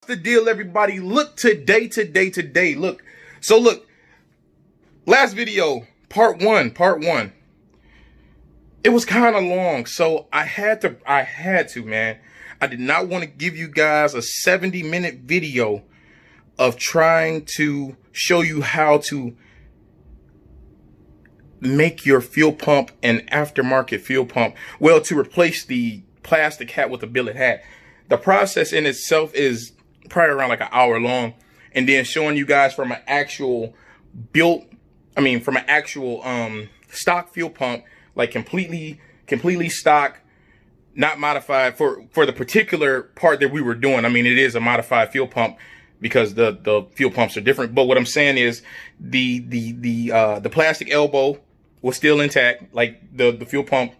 The deal, everybody. Look, today. Look. So look, last video, part one. It was kind of long, so I had to, man. I did not want to give you guys a 70-minute video of trying to show you how to make your fuel pump an aftermarket fuel pump. Well, to replace the plastic hat with a billet hat. The process in itself is probably around like an hour long, and then showing you guys from an actual stock fuel pump, like completely stock, not modified for the particular part that we were doing. I mean, it is a modified fuel pump because the fuel pumps are different. But what I'm saying is the plastic elbow was still intact, like the fuel pump.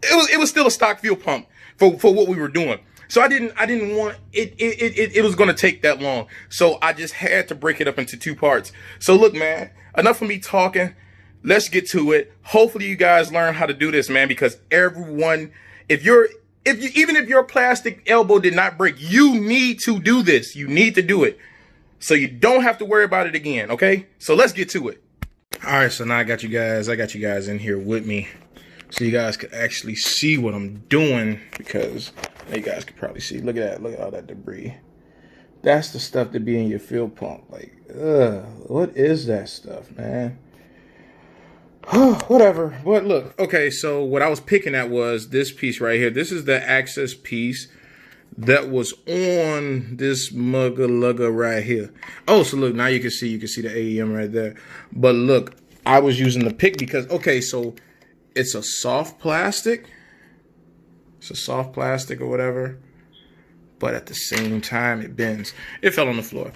It was still a stock fuel pump for what we were doing. So I didn't want it was going to take that long. So I just had to break it up into two parts. So look, man, enough of me talking. Let's get to it. Hopefully you guys learn how to do this, man, because everyone, even if your plastic elbow did not break, you need to do this. You need to do it. So you don't have to worry about it again, okay? So let's get to it. All right, so now I got you guys in here with me, so you guys could actually see what I'm doing, because you guys could probably see. Look at that. Look at all that debris. That's the stuff that be in your fuel pump. Like, what is that stuff, man? Whatever. But look, okay, so what I was picking at was this piece right here. This is the access piece that was on this mugga-lugga right here. Oh, so look, now you can see the AEM right there. But look, I was using the pick because, okay, so it's a soft plastic. It's a soft plastic or whatever. But at the same time, it bends. It fell on the floor.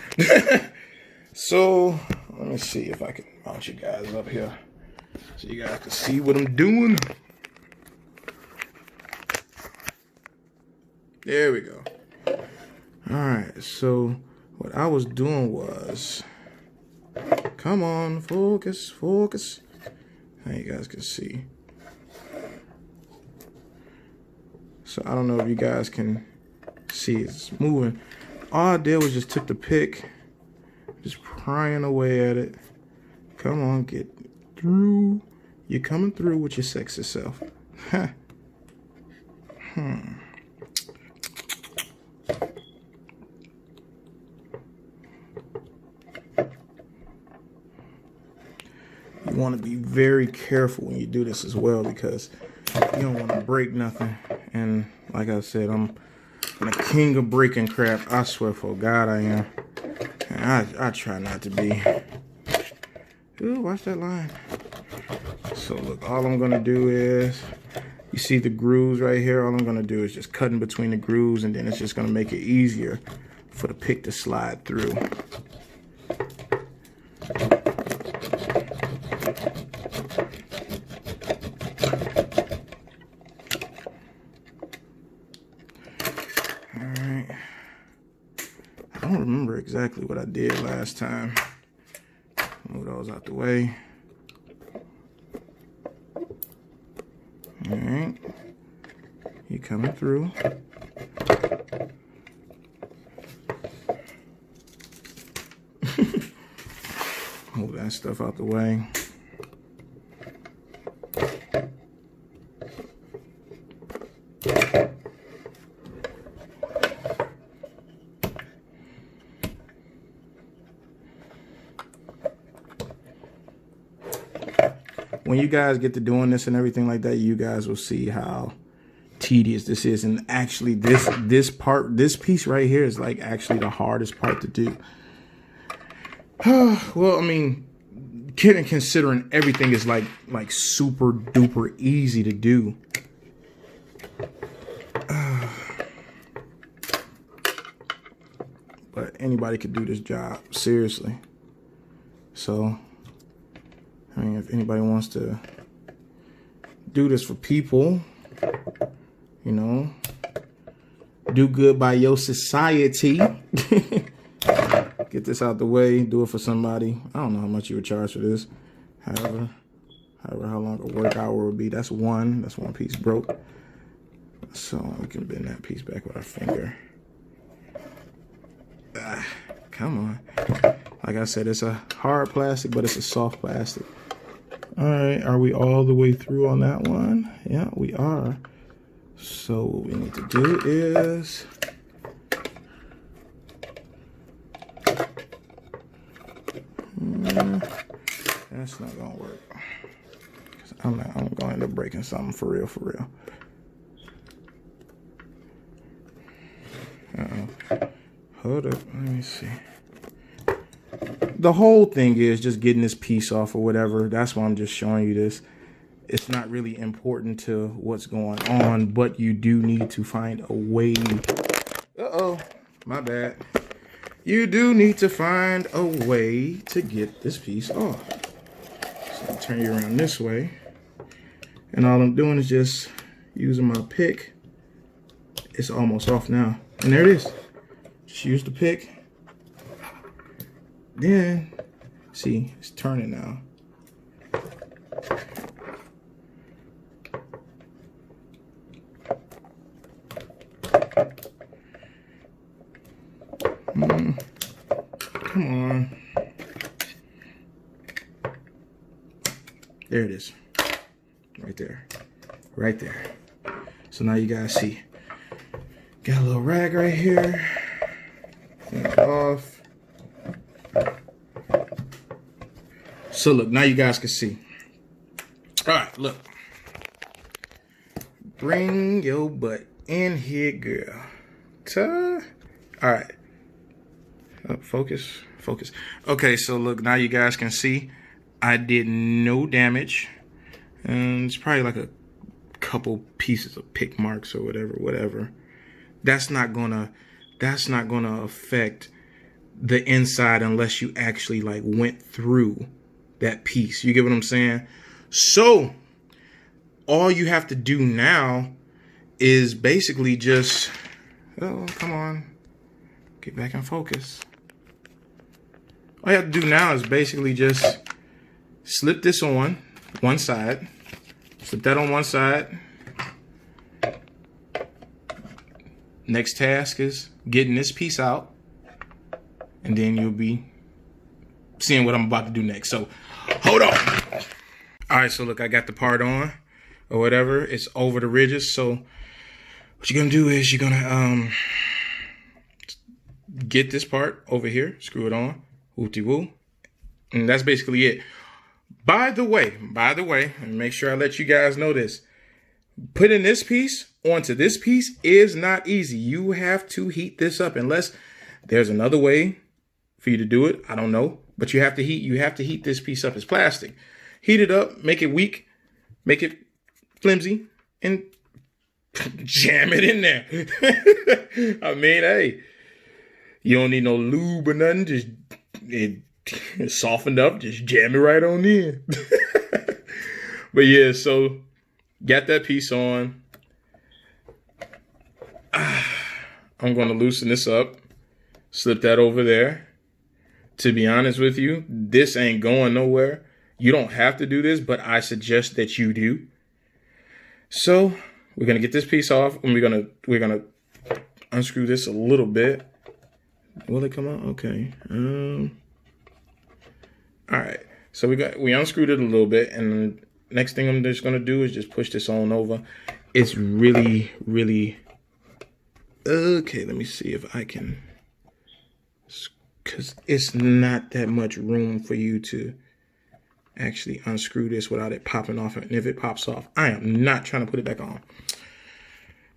So, let me see if I can mount you guys up here, so you guys can see what I'm doing. There we go. All right, so what I was doing was, come on, focus. Now you guys can see. So I don't know if you guys can see it's moving. All I did was just took the pick, just prying away at it. Come on, get through. You're coming through with your sexy self. You want to be very careful when you do this as well, because you don't want to break nothing. And like I said, I'm a king of breaking crap. I swear for God I am. And I try not to be. Ooh, watch that line. So look, all I'm gonna do is, you see the grooves right here? All I'm gonna do is just cut in between the grooves, and then it's just gonna make it easier for the pick to slide through. Alright. I don't remember exactly what I did last time. Move those out the way. All right, you coming through. Move that stuff out the way. When you guys get to doing this and everything like that, you guys will see how tedious this is. And actually this piece right here is like actually the hardest part to do. Well, I mean, considering everything is like super duper easy to do. But anybody could do this job, seriously. So, I mean, if anybody wants to do this for people, you know, do good by your society, get this out the way, do it for somebody. I don't know how much you would charge for this. However how long a work hour would be. That's one piece broke. So we can bend that piece back with our finger. Come on. Like I said, it's a hard plastic, but it's a soft plastic. All right, are we all the way through on that one? Yeah, we are. So what we need to do is that's not gonna work. I'm gonna end up breaking something for real, for real. Hold up, let me see. The whole thing is just getting this piece off or whatever. That's why I'm just showing you this. It's not really important to what's going on, but you do need to find a way. Uh-oh, my bad. You do need to find a way to get this piece off. So I'll turn you around this way. And all I'm doing is just using my pick. It's almost off now. And there it is. Just use the pick. Then, see, it's turning now. Come on. There it is. Right there. Right there. So now you guys see. Got a little rag right here. Clean it off. So look, now you guys can see. All right, look. Bring your butt in here, girl. All right. Focus, focus. Okay, so look, now you guys can see I did no damage. And it's probably like a couple pieces of pick marks or whatever. That's not gonna affect the inside unless you actually like went through that piece. You get what I'm saying? So all you have to do now is basically just, oh, come on, get back in focus. All you have to do now is basically just slip this on one side, slip that on one side. Next task is getting this piece out, and then you'll be seeing what I'm about to do next. So hold on. All right, so look, I got the part on or whatever. It's over the ridges. So what you're gonna do is you're gonna get this part over here, screw it on, whoop-de-woo, and that's basically it. By the way, and make sure I let you guys know this, putting this piece onto this piece is not easy. You have to heat this up, unless there's another way for you to do it. I don't know, but you have to heat this piece up. It's plastic. Heat it up, make it weak, make it flimsy, and jam it in there. I mean, hey, you don't need no lube or nothing. Just it softened up, just jam it right on in. But yeah, so got that piece on. I'm going to loosen this up, slip that over there. To be honest with you, this ain't going nowhere. You don't have to do this, but I suggest that you do. So we're going to get this piece off, and we're going to unscrew this a little bit. Will it come out? Okay. All right. So we unscrewed it a little bit, and the next thing I'm just going to do is just push this on over. It's really, really okay. Let me see if I can, because it's not that much room for you to actually unscrew this without it popping off. And if it pops off, I am not trying to put it back on.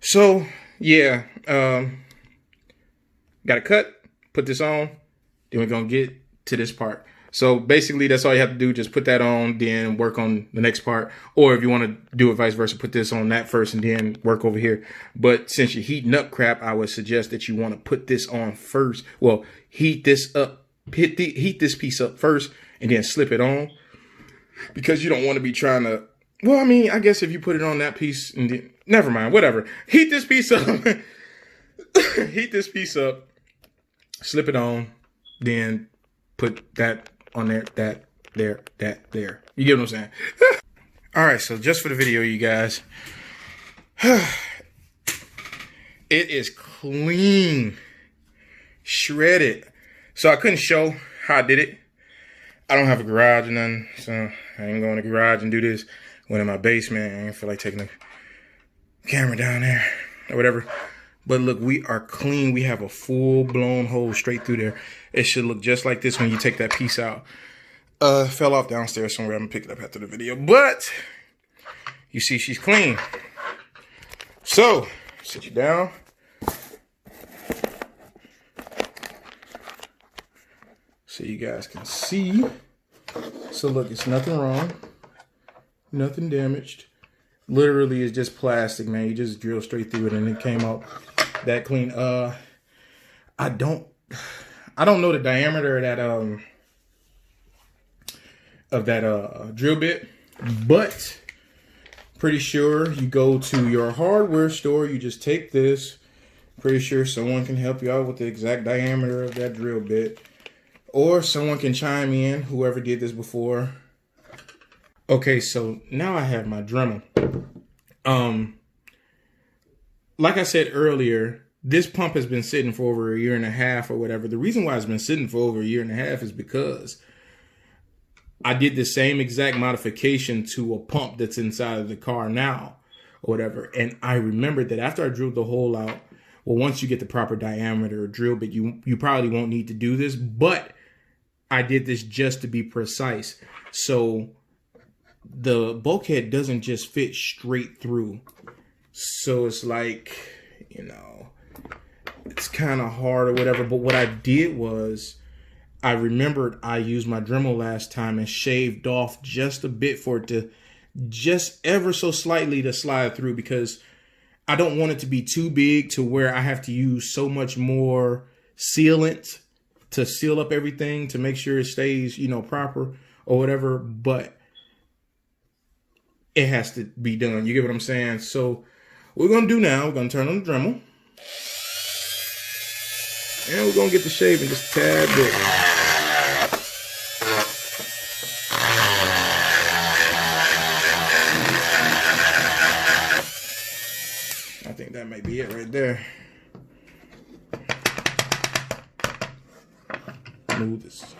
So yeah, got to cut, put this on, then we're going to get to this part. So basically that's all you have to do. Just put that on, then work on the next part. Or if you want to do it vice versa, put this on that first and then work over here. But since you're heating up crap, I would suggest that you want to put this on first. Well, heat this up, heat this piece up first and then slip it on. Because you don't want to be trying to, well, I mean, I guess if you put it on that piece and then, never mind, whatever. Heat this piece up, heat this piece up, slip it on, then put that on there, that there. You get what I'm saying? All right, so just for the video, you guys, it is clean shredded. So I couldn't show how I did it. I don't have a garage or nothing, so I ain't going to the garage and do this. Went in my basement. I ain't feel like taking the camera down there or whatever. But look, we are clean. We have a full-blown hole straight through there. It should look just like this when you take that piece out. Fell off downstairs somewhere. I'm gonna pick it up after the video. But you see she's clean. So, sit you down. So you guys can see. So look, it's nothing wrong. Nothing damaged. Literally, it's just plastic, man. You just drill straight through it and it came out that clean. I don't know the diameter of that drill bit, but pretty sure you go to your hardware store, you just take this. Pretty sure someone can help you out with the exact diameter of that drill bit, or someone can chime in, whoever did this before. Okay, so now I have my Dremel. Like I said earlier, this pump has been sitting for over 1.5 years or whatever. The reason why it's been sitting for over 1.5 years is because I did the same exact modification to a pump that's inside of the car now or whatever. And I remembered that after I drilled the hole out, well, once you get the proper diameter drill bit, you probably won't need to do this, but I did this just to be precise. So the bulkhead doesn't just fit straight through. So it's like, you know, it's kind of hard or whatever. But what I did was I remembered I used my Dremel last time and shaved off just a bit for it to just ever so slightly to slide through, because I don't want it to be too big to where I have to use so much more sealant to seal up everything to make sure it stays, you know, proper or whatever. But it has to be done. You get what I'm saying? So what we're going to do now, we're going to turn on the Dremel. And we're going to get the shaving just a tad bit. I think that might be it right there. Move this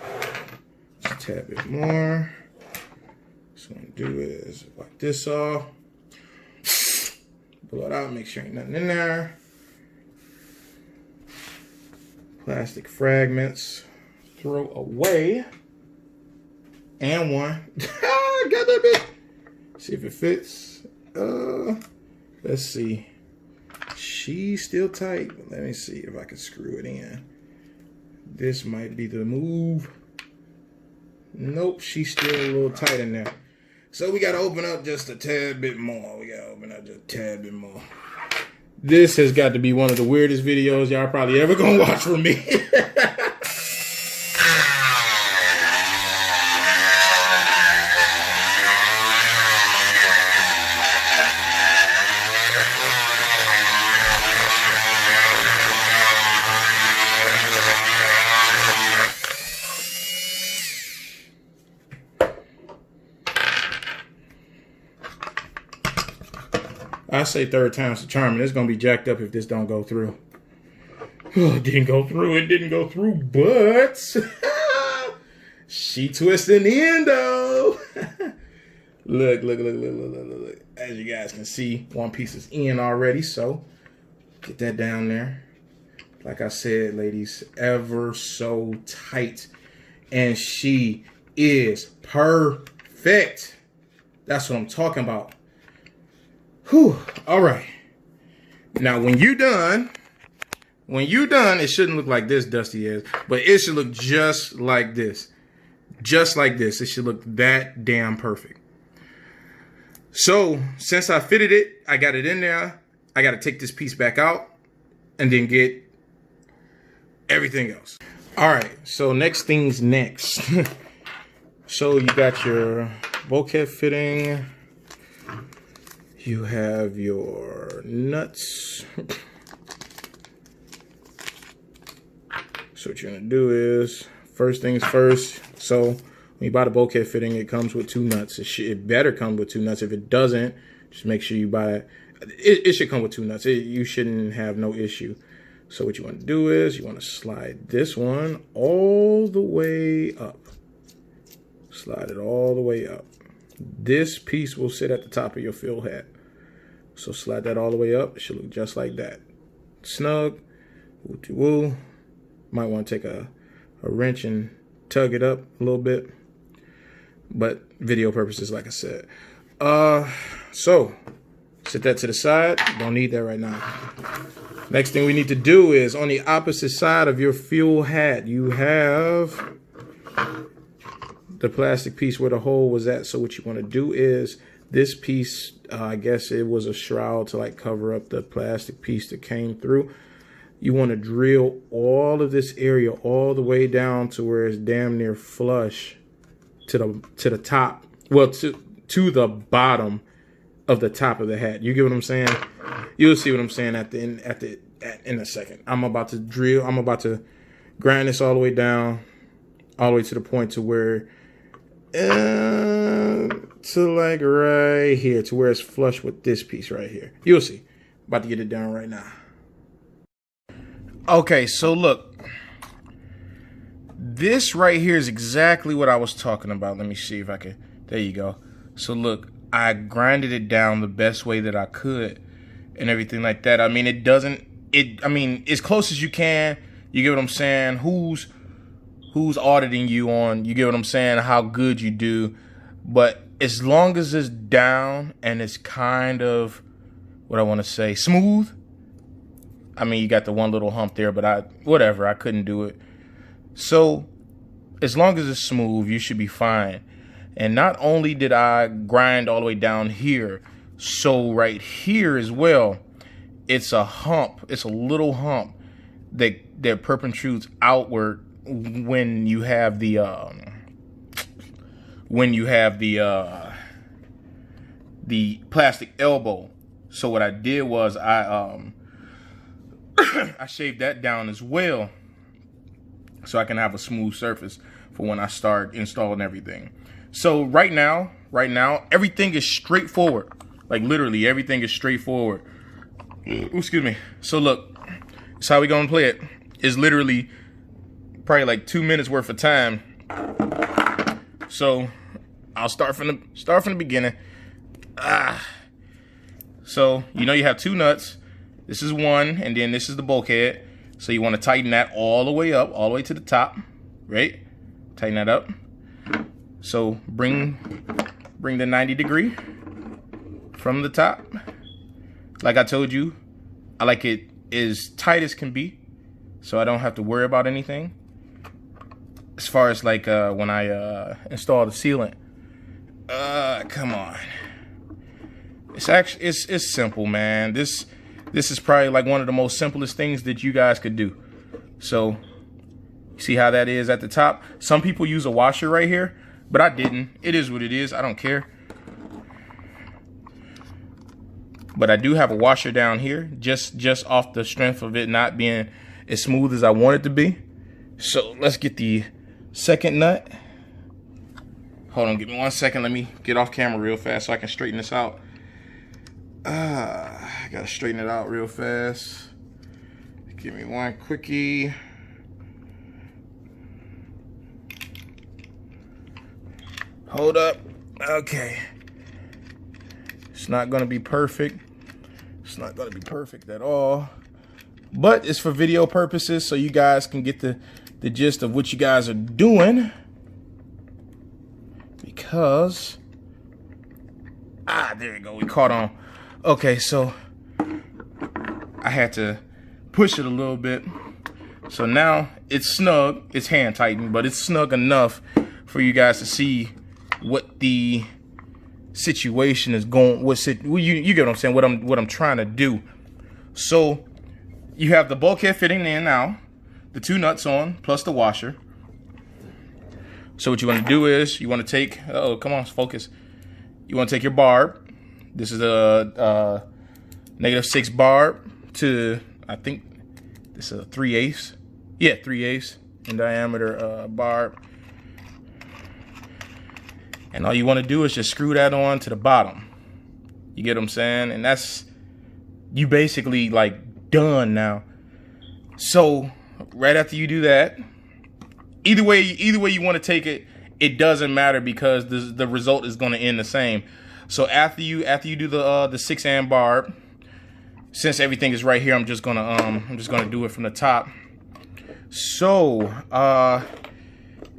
just a tad bit more. What I'm going to do is wipe this off. Blow it out, make sure ain't nothing in there. Plastic fragments, throw away. And one. Got that bit. See if it fits. Let's see. She's still tight. Let me see if I can screw it in. This might be the move. Nope, she's still a little tight in there. So we got to open up just a tad bit more. We got to open up just a tad bit more. This has got to be one of the weirdest videos y'all probably ever gonna watch from me. I say third time's the charm, and it's going to be jacked up if this don't go through. Oh, it didn't go through. It didn't go through, but she twisting the end, though. Look. As you guys can see, one piece is in already, so get that down there. Like I said, ladies, ever so tight. And she is perfect. That's what I'm talking about. Whew. All right. Now, when you're done, it shouldn't look like this, Dusty is, but it should look just like this. Just like this. It should look that damn perfect. So, since I fitted it, I got it in there. I got to take this piece back out and then get everything else. All right. So, next thing's next. So, you got your bulkhead fitting. You have your nuts. So what you're gonna do is, first things first. So when you buy the bulkhead fitting, it comes with 2 nuts. It better come with 2 nuts. If it doesn't, just make sure you buy it. It should come with 2 nuts. You shouldn't have no issue. So what you want to do is you want to slide this one all the way up. Slide it all the way up. This piece will sit at the top of your fill head. So slide that all the way up. It should look just like that. Snug. Woo-woo. Might want to take a wrench and tug it up a little bit. But video purposes, like I said. So set that to the side. Don't need that right now. Next thing we need to do is on the opposite side of your fuel hat, you have the plastic piece where the hole was at. So what you want to do is this piece, I guess it was a shroud to like cover up the plastic piece that came through. You want to drill all of this area all the way down to where it's damn near flush to the top. Well, to the bottom of the top of the hat. You get what I'm saying? You'll see what I'm saying in a second. I'm about to grind this all the way down, all the way to the point to where to like right here, to where it's flush with this piece right here. You'll see. About to get it down right now. Okay, so look. This right here is exactly what I was talking about. Let me see if I can. There you go. So look, I grinded it down the best way that I could and everything like that. I mean, I mean, as close as you can. You get what I'm saying? Who's auditing you on, you get what I'm saying, how good you do. But as long as it's down and it's kind of, what I want to say, smooth. I mean, you got the one little hump there, but I couldn't do it. So as long as it's smooth, you should be fine. And not only did I grind all the way down here, so right here as well, it's a hump. It's a little hump that protrudes outward when you have the plastic elbow. So what I did was I shaved that down as well, so I can have a smooth surface for when I start installing everything. So right now, everything is straightforward. Like literally everything is straightforward. Ooh, excuse me. So look, that's how we gonna play it. It's literally probably like 2 minutes worth of time. So I'll start from the beginning. So you know you have two nuts. This is one, and then this is the bulkhead. So you want to tighten that all the way up, all the way to the top, right? Tighten that up. So bring the 90 degree from the top. Like I told you, I like it as tight as can be, so I don't have to worry about anything. As far as like when I install the sealant, come on. It's simple, man. This is probably like one of the most simplest things that you guys could do. So see how that is at the top? Some people use a washer right here, but I didn't. It is what it is. I don't care. But I do have a washer down here, just off the strength of it not being as smooth as I want it to be. So let's get the second nut. Hold on, give me 1 second. Let me get off camera real fast so I can straighten this out. I gotta straighten it out real fast. Give me one quickie. Hold up. Okay. It's not gonna be perfect. It's not gonna be perfect at all. But it's for video purposes, so you guys can get the gist of what you guys are doing. Because there you go, we caught on. Okay, so I had to push it a little bit. So now it's snug, it's hand tightened, but it's snug enough for you guys to see what the situation is going. You get what I'm saying? What I'm trying to do. So you have the bulkhead fitting in now, the two nuts on plus the washer. So what you want to do is you want to take, oh, come on, focus. You want to take your barb. This is a -6 barb to, I think this is a 3/8. Yeah, 3/8 in diameter barb. And all you want to do is just screw that on to the bottom. You get what I'm saying? And that's, you basically like done now. So right after you do that, either way you want to take it, it doesn't matter because the result is going to end the same. So after you do the 6-amp barb, since everything is right here, I'm just gonna do it from the top. So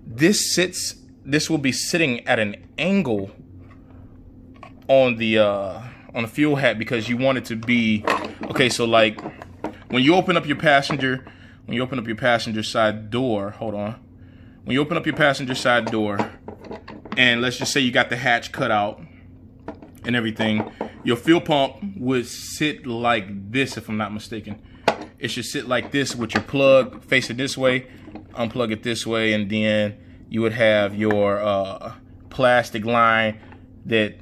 this will be sitting at an angle on the fuel hat because you want it to be okay. So like when you open up your passenger side door, hold on. When you open up your passenger side door, and let's just say you got the hatch cut out and everything, your fuel pump would sit like this, if I'm not mistaken. It should sit like this with your plug facing this way, unplug it this way, and then you would have your plastic line that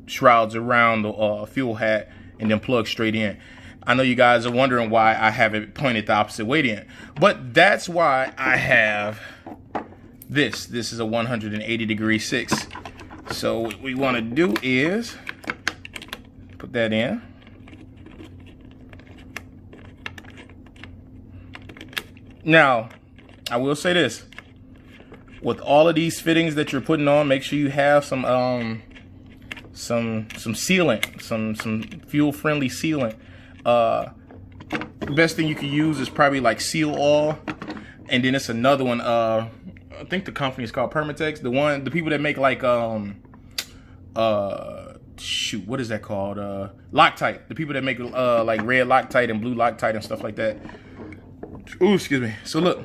shrouds around the fuel hat and then plug straight in. I know you guys are wondering why I have it pointed the opposite way then, but that's why I have this. This is a 180-degree 6. So what we want to do is put that in. Now, I will say this. With all of these fittings that you're putting on, make sure you have some sealant, some fuel-friendly sealant. The best thing you can use is probably like Seal Oil, and then it's another one. I think the company is called Permatex. The people that make like shoot, what is that called? Loctite. The people that make like red Loctite and blue Loctite and stuff like that. Ooh, excuse me. So look,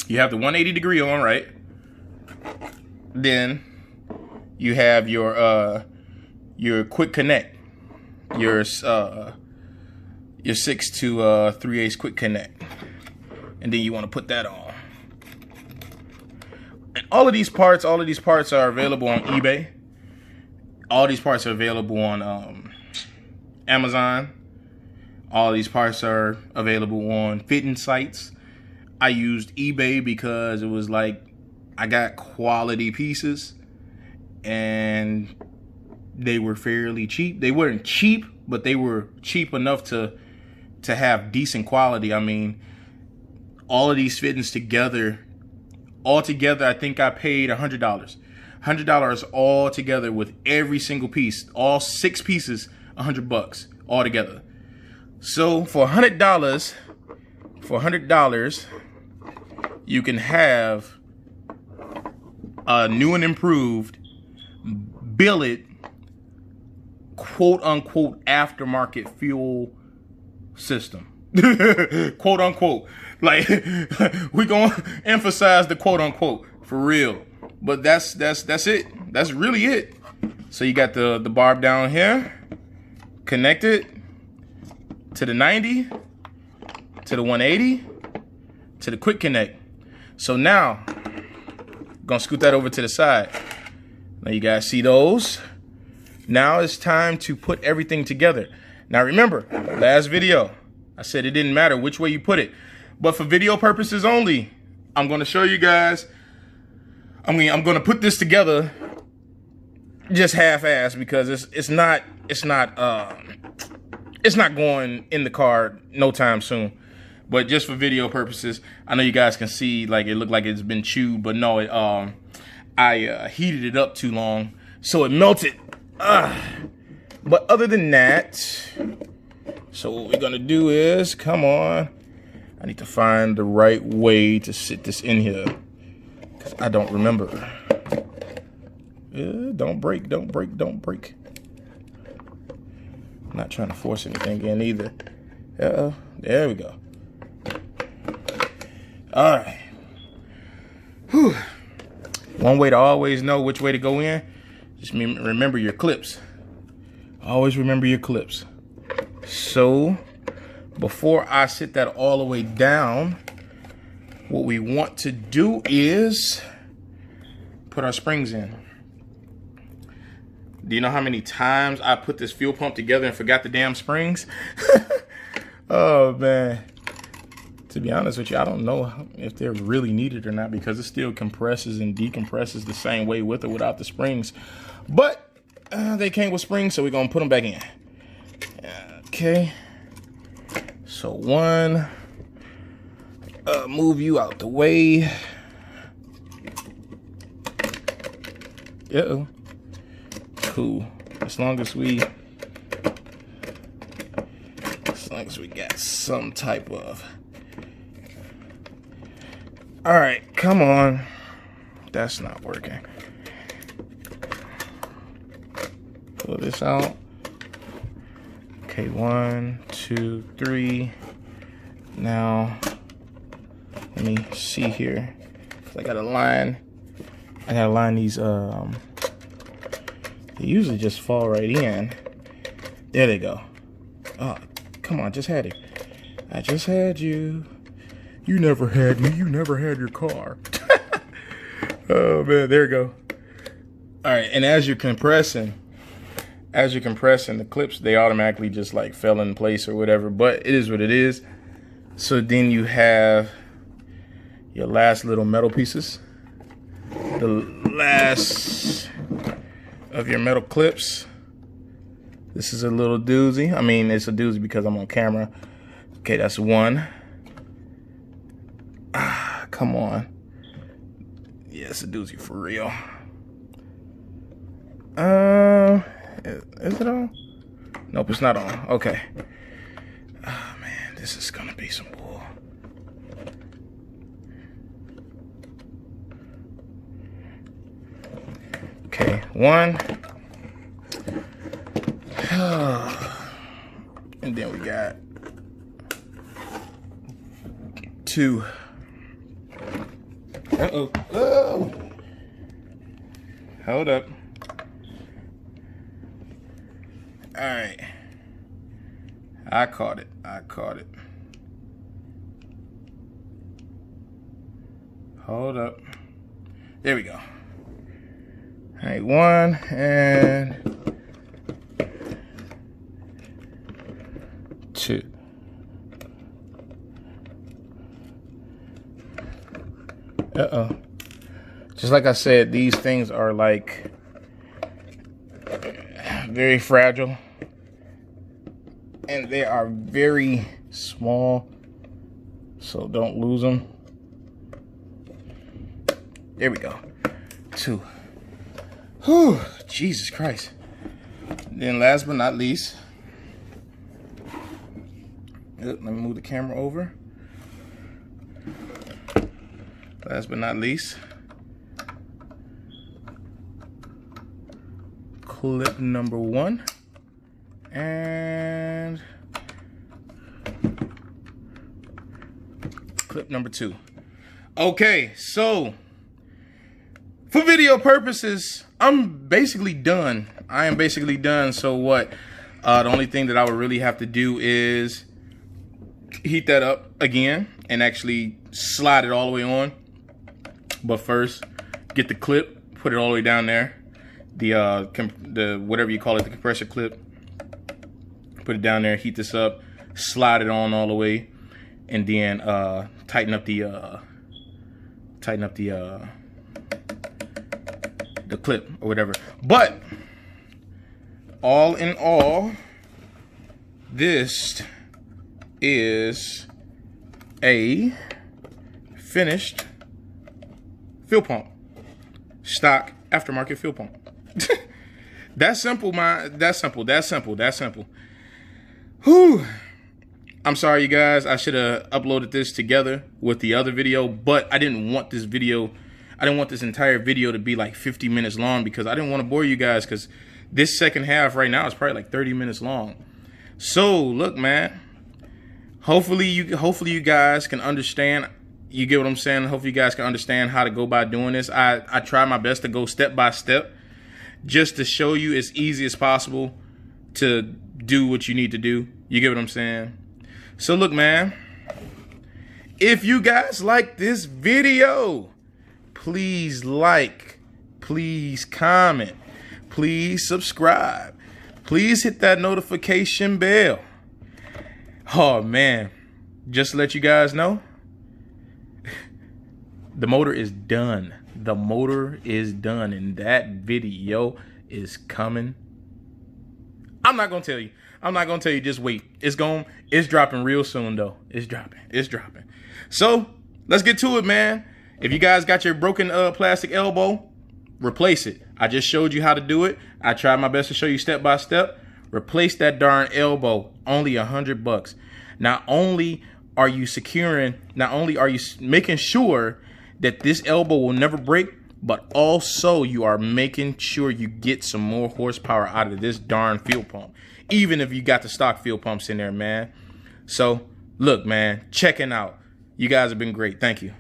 you have the 180-degree on, right? Then you have your quick connect, your 6 to 3/8 quick connect, and then you want to put that on. And all of these parts are available on eBay. All these parts are available on Amazon. All these parts are available on fitting sites. I used eBay because it was like I got quality pieces and they were fairly cheap. They weren't cheap, but they were cheap enough to have decent quality. I mean, all of these fittings together, altogether, I think I paid $100. $100 all together with every single piece, all 6 pieces, $100 all together. So for $100, you can have a new and improved billet, quote unquote, aftermarket fuel system. Quote unquote. Like, we're gonna emphasize the quote unquote for real. But that's it. That's really it. So you got the barb down here, connected to the 90, to the 180, to the quick connect. So now, gonna scoot that over to the side. Now you guys see those. Now it's time to put everything together. Now remember, last video, I said it didn't matter which way you put it. But for video purposes only, I'm gonna show you guys. I'm gonna put this together just half-assed because it's not going in the car no time soon. But just for video purposes, I know you guys can see like it looked like it's been chewed, but no, I heated it up too long, so it melted. But other than that, so what we're gonna do is, come on, I need to find the right way to sit this in here, because I don't remember. Don't break, don't break, don't break. I'm not trying to force anything in either. Uh-oh, there we go. All right. Whew. One way to always know which way to go in, just remember your clips. Always remember your clips. So before I sit that all the way down, what we want to do is put our springs in. Do you know how many times I put this fuel pump together and forgot the damn springs? Oh man. To be honest with you, I don't know if they're really needed or not because it still compresses and decompresses the same way with or without the springs. But they came with springs, so we're gonna put them back in. Okay. So 1, move you out the way. Uh-oh. Cool. As long as we got some type of... All right, come on. That's not working. Pull this out. Okay, 1, 2, 3. Now, let me see here. I gotta line these, they usually just fall right in. There they go. Oh, come on, just had it. I just had you. You never had me, you never had your car. Oh man, there we go. All right, and as you're compressing the clips, they automatically just like fell in place or whatever, but it is what it is. So then you have your last little metal pieces. The last of your metal clips. This is a little doozy. I mean, it's a doozy because I'm on camera. Okay, that's one. Ah, come on. Yeah, it's a doozy for real. Is it on? Nope, it's not on. Okay. Oh man, this is gonna be some bull. Okay, one. And then we got 2. Uh-oh. Oh. Hold up. All right. I caught it. Hold up. There we go. All right, 1 and 2. Uh-oh. Just like I said, these things are like very fragile. And they are very small. So don't lose them. There we go. 2. Whew, Jesus Christ. Then last but not least, let me move the camera over. Last but not least, clip number 1 and clip number 2. Okay, so for video purposes, I'm basically done. I am basically done. So what? The only thing that I would really have to do is heat that up again and actually slide it all the way on. But first, get the clip, put it all the way down there. The whatever you call it, the compressor clip. Put it down there, heat this up, slide it on all the way, and then tighten up the clip or whatever. But all in all, this is a finished fuel pump, stock aftermarket fuel pump. That's simple, man. That's simple. Whew. I'm sorry, you guys. I should have uploaded this together with the other video, but I didn't want this entire video to be like 50 minutes long because I didn't want to bore you guys, because this second half right now is probably like 30 minutes long. So look, man, hopefully you guys can understand. You get what I'm saying? Hopefully you guys can understand how to go by doing this. I try my best to go step by step just to show you as easy as possible to do what you need to do. You get what I'm saying? So look, man, if you guys like this video, please like, please comment, please subscribe, please hit that notification bell. Oh man, just to let you guys know, the motor is done. The motor is done, and that video is coming. I'm not gonna tell you. I'm not gonna tell you. Just wait. It's dropping real soon though. It's dropping. So let's get to it, man. If you guys got your broken plastic elbow, replace it. I just showed you how to do it. I tried my best to show you step by step. Replace that darn elbow. Only $100. Not only are you making sure that this elbow will never break, but also you are making sure you get some more horsepower out of this darn fuel pump, even if you got the stock fuel pumps in there, man. So look, man, checking out. You guys have been great. Thank you.